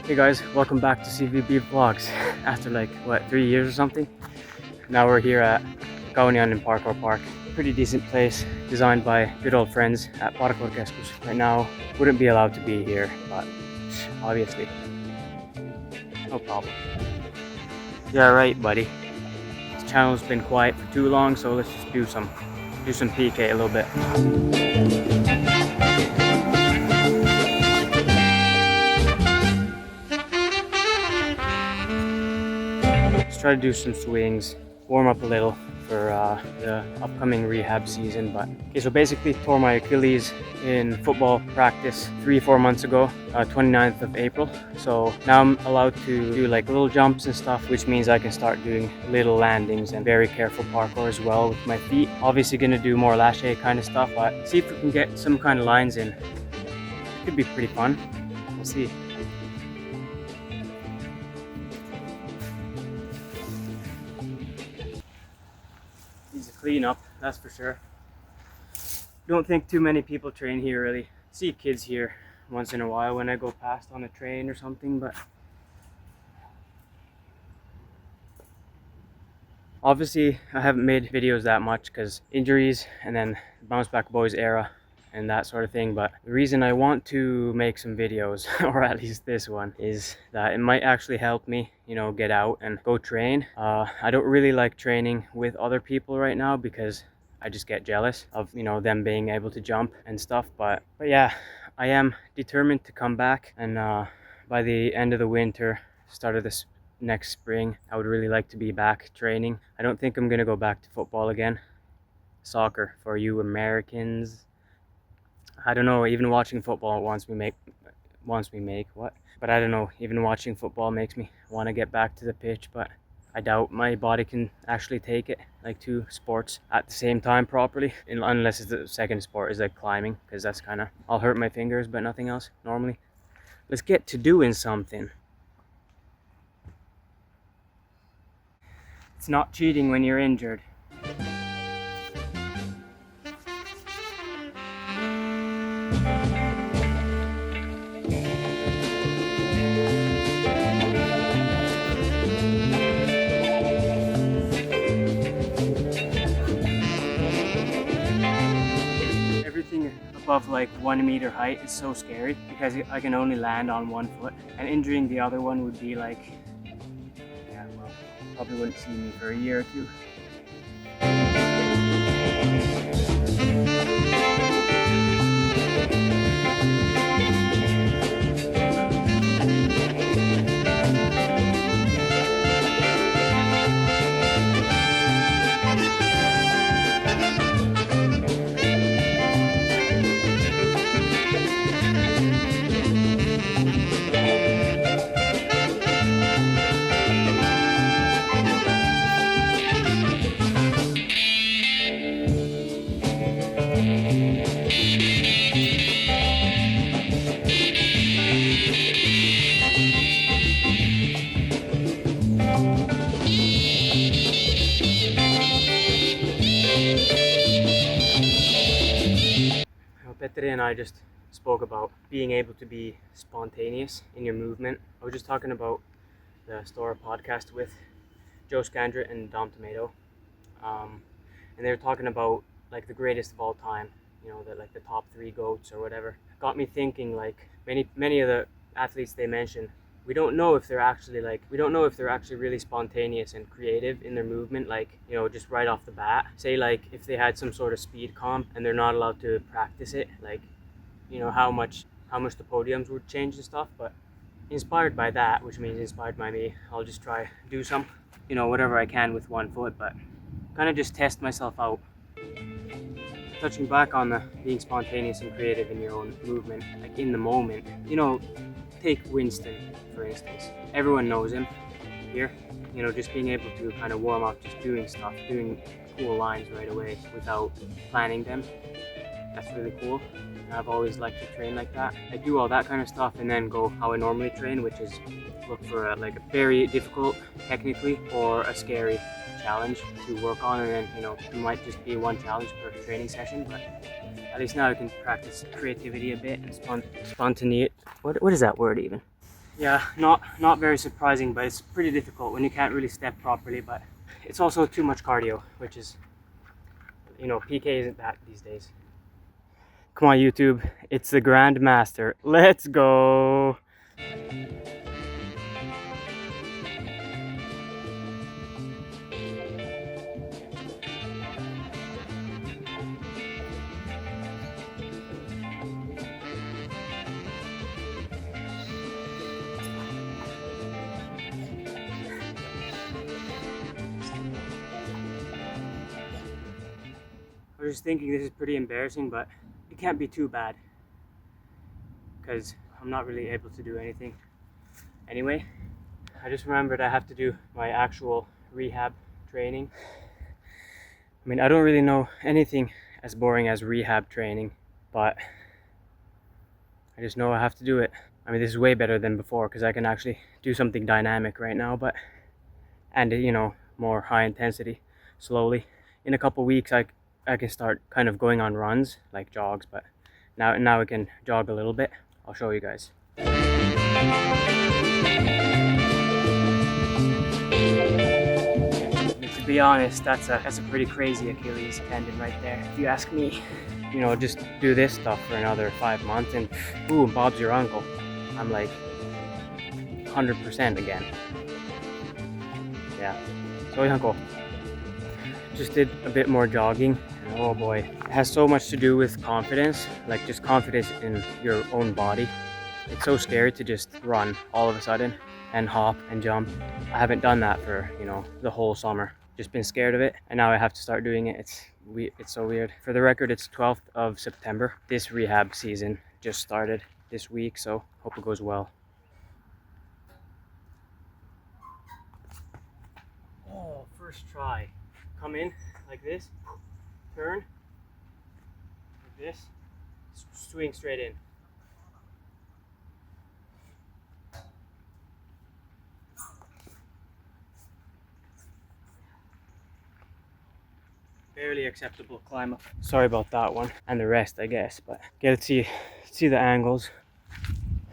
Hey guys, welcome back to CVB Vlogs. After like, what, 3 years or something? Now we're here at Kaunian in Parkour Park. Pretty decent place, designed by good old friends at Parkour Keskus. Right now, wouldn't be allowed to be here, but obviously, no problem. Yeah, right, buddy. This channel's been quiet for too long, so let's just do some PK a little bit. Let's try to do some swings, warm up a little for the upcoming rehab season. But okay, so basically tore my Achilles in football practice 3-4 months ago, 29th of April. So now I'm allowed to do like little jumps and stuff, which means I can start doing little landings and very careful parkour as well with my feet. Obviously gonna do more lache kind of stuff, but see if we can get some kind of lines in. It could be pretty fun. We'll see. Needs a clean up, that's for sure. Don't think too many people train here really. See kids here once in a while when I go past on a train or something, but obviously I haven't made videos that much because injuries and then bounce back boys era and that sort of thing. But the reason I want to make some videos, or at least this one, is that it might actually help me, you know, get out and go train. I don't really like training with other people right now because I just get jealous of, you know, them being able to jump and stuff. But yeah, I am determined to come back, and by the end of the winter, start of this next spring, I would really like to be back training. I don't think I'm gonna go back to football again. Soccer for you Americans. I don't know, even watching football wants me make what? But I don't know, even watching football makes me want to get back to the pitch, but I doubt my body can actually take it, like two sports at the same time properly, unless it's the second sport is like climbing, because that's kind of, I'll hurt my fingers but nothing else normally. Let's get to doing something. It's not cheating when you're injured. Everything above like 1 meter height is so scary because I can only land on one foot, and injuring the other one would be like, yeah, well, probably wouldn't see me for a year or two. Petteri and I just spoke about being able to be spontaneous in your movement. I was just talking about the Stora podcast with Joe Scandrett and Dom Tomato, and they were talking about like the greatest of all time, you know, like the top 3 GOATs or whatever. Got me thinking, like many of the athletes they mentioned, we don't know if they're actually really spontaneous and creative in their movement, like, you know, just right off the bat. Say like if they had some sort of speed comp and they're not allowed to practice it, like, you know, how much the podiums would change and stuff. But inspired by that, which means inspired by me, I'll just try do some, you know, whatever I can with one foot, but kind of just test myself out. Touching back on the being spontaneous and creative in your own movement, like in the moment, you know, take Winston for instance. Everyone knows him here, you know, just being able to kind of warm up, just doing stuff, doing cool lines right away without planning them. That's really cool. I've always liked to train like that. I do all that kind of stuff and then go how I normally train, which is look for like a very difficult technically or a scary challenge to work on, and then, you know, it might just be one challenge per training session, but at least now I can practice creativity a bit and spontaneity. What is that word even? Yeah, not very surprising, but it's pretty difficult when you can't really step properly. But it's also too much cardio, which is, you know, PK isn't that these days. Come on, YouTube, it's the Grand Master. Let's go. I was just thinking this is pretty embarrassing, but it can't be too bad because I'm not really able to do anything anyway. I just remembered I have to do my actual rehab training. I mean, I don't really know anything as boring as rehab training, but I just know I have to do it. I mean, this is way better than before because I can actually do something dynamic right now, and you know, more high intensity slowly. In a couple weeks I can start kind of going on runs, like jogs, but now I can jog a little bit. I'll show you guys. To be honest, that's a pretty crazy Achilles tendon right there, if you ask me. You know, just do this stuff for another 5 months and boom, Bob's your uncle. I'm like 100% again. Yeah, so uncle. Just did a bit more jogging, and oh boy, it has so much to do with confidence, like just confidence in your own body. It's so scary to just run all of a sudden and hop and jump. I haven't done that for, you know, the whole summer. Just been scared of it, and now I have to start doing it. It's so weird. For the record, it's 12th of September. This rehab season just started this week, so hope it goes well. Oh, first try. Come in like this, turn like this, swing straight in. Barely acceptable climb up. Sorry about that one and the rest, I guess, but okay, let's see the angles.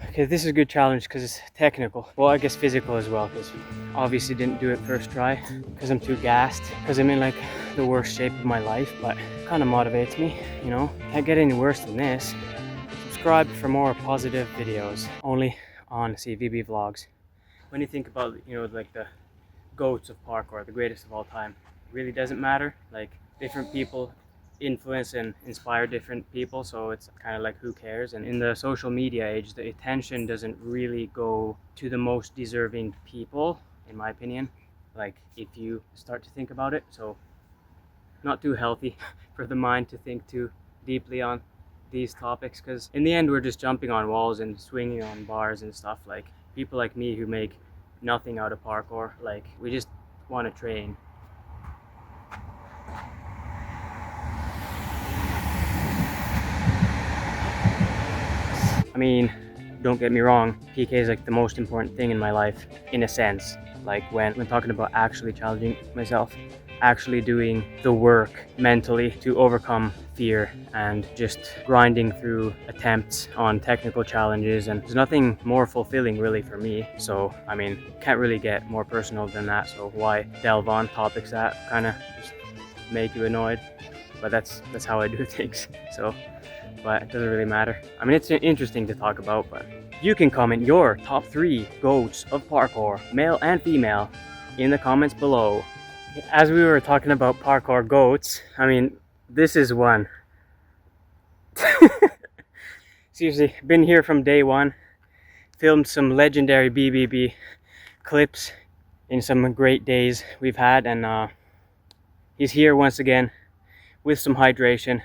Okay, this is a good challenge because it's technical. Well, I guess physical as well, because obviously didn't do it first try because I'm too gassed, because I'm in like the worst shape of my life, but it kind of motivates me, you know. Can't get any worse than this. Subscribe for more positive videos only on CVBVlogs. When you think about, you know, like the goats of parkour, the greatest of all time, it really doesn't matter. Like, different people influence and inspire different people, so it's kind of like, who cares? And in the social media age, the attention doesn't really go to the most deserving people, in my opinion, like if you start to think about it. So not too healthy for the mind to think too deeply on these topics, because in the end we're just jumping on walls and swinging on bars and stuff. Like, people like me who make nothing out of parkour, like, we just want to train. I mean, don't get me wrong, PK is like the most important thing in my life, in a sense. Like, when talking about actually challenging myself, actually doing the work mentally to overcome fear and just grinding through attempts on technical challenges, and there's nothing more fulfilling really for me. So I mean, can't really get more personal than that, so why delve on topics that kind of just make you annoyed? But that's how I do things. So, but it doesn't really matter. I mean, it's interesting to talk about, but you can comment your top 3 goats of parkour, male and female, in the comments below. As we were talking about parkour goats, I mean, this is one. Seriously, been here from day one, filmed some legendary BBB clips in some great days we've had, and he's here once again with some hydration.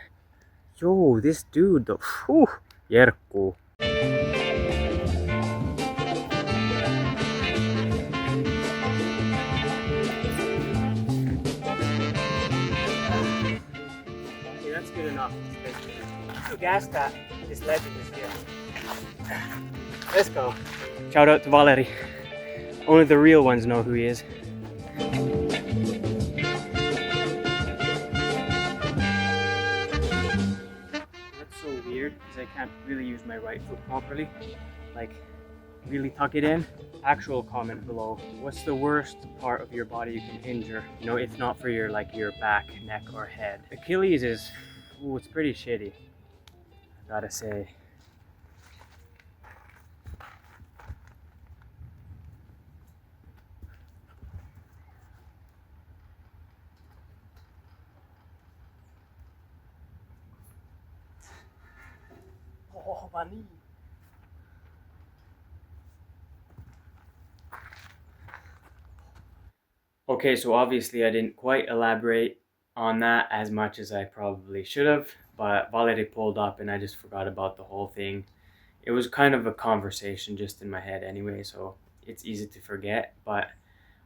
Yo, this dude though, whew, Jerkku. Okay, that's good enough. So gas that this legend is here. Let's go. Shout out to Valeri. Only the real ones know who he is. Because I can't really use my right foot properly. Like, really tuck it in. Actual comment below, what's the worst part of your body you can injure, you know, if not for your back, neck, or head? Achilles is, ooh, it's pretty shitty, I gotta say. Oh, my knee. Okay, so obviously I didn't quite elaborate on that as much as I probably should have, but Valerie pulled up and I just forgot about the whole thing. It was kind of a conversation just in my head anyway, so it's easy to forget, but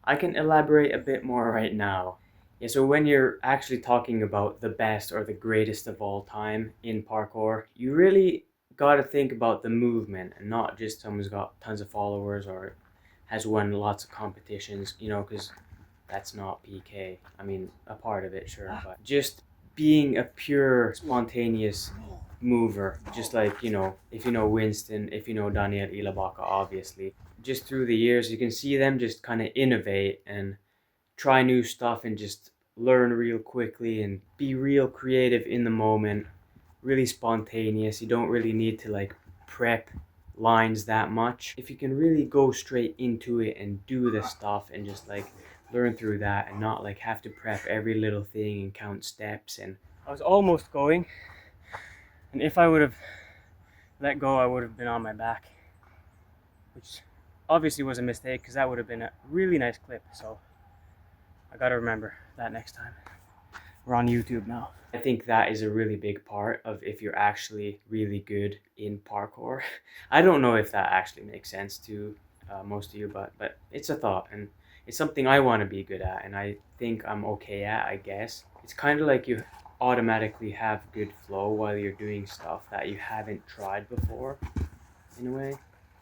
I can elaborate a bit more right now. Yeah, so when you're actually talking about the best or the greatest of all time in parkour, you really got to think about the movement and not just someone's got tons of followers or has won lots of competitions, you know, because that's not PK. I mean, a part of it, sure, but just being a pure, spontaneous mover, just like, you know, if you know Winston, if you know Daniel Ilabaka, obviously. Just through the years, you can see them just kind of innovate and try new stuff and just learn real quickly and be real creative in the moment, really spontaneous. You don't really need to like prep lines that much. If you can really go straight into it and do the stuff and just like learn through that and not like have to prep every little thing and count steps. And I was almost going, and if I would have let go, I would have been on my back, which obviously was a mistake because that would have been a really nice clip. So I gotta remember that next time. We're on YouTube now. I think that is a really big part of if you're actually really good in parkour. I don't know if that actually makes sense to most of you, but it's a thought and it's something I want to be good at and I think I'm okay at, I guess. It's kind of like you automatically have good flow while you're doing stuff that you haven't tried before, in a way.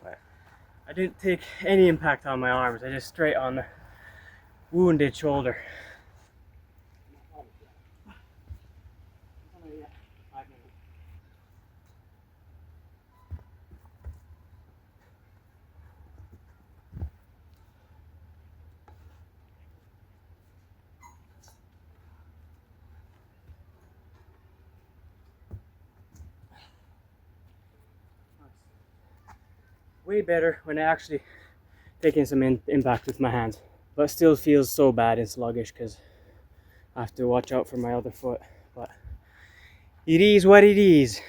But I didn't take any impact on my arms. I just straight on the wounded shoulder. Way better when I actually taking some impact with my hands, but still feels so bad and sluggish because I have to watch out for my other foot. But it is what it is.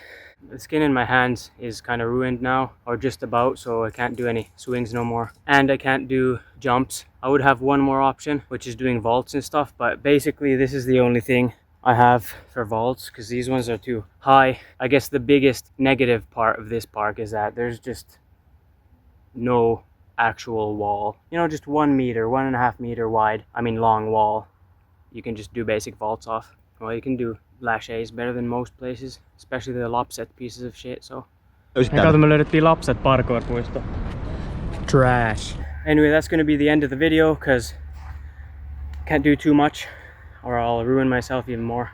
The skin in my hands is kind of ruined now, or just about, so I can't do any swings no more, and I can't do jumps. I would have one more option, which is doing vaults and stuff, but basically this is the only thing I have for vaults because these ones are too high. I guess the biggest negative part of this park is that there's just no actual wall, you know, just 1 meter, 1.5 meter wide, I mean long wall you can just do basic vaults off. Well, you can do laches better than most places, especially the lapset pieces of shit, so kato me löydettiin lapset parkour-puisto. Trash. Anyway, that's gonna be the end of the video because can't do too much or I'll ruin myself even more.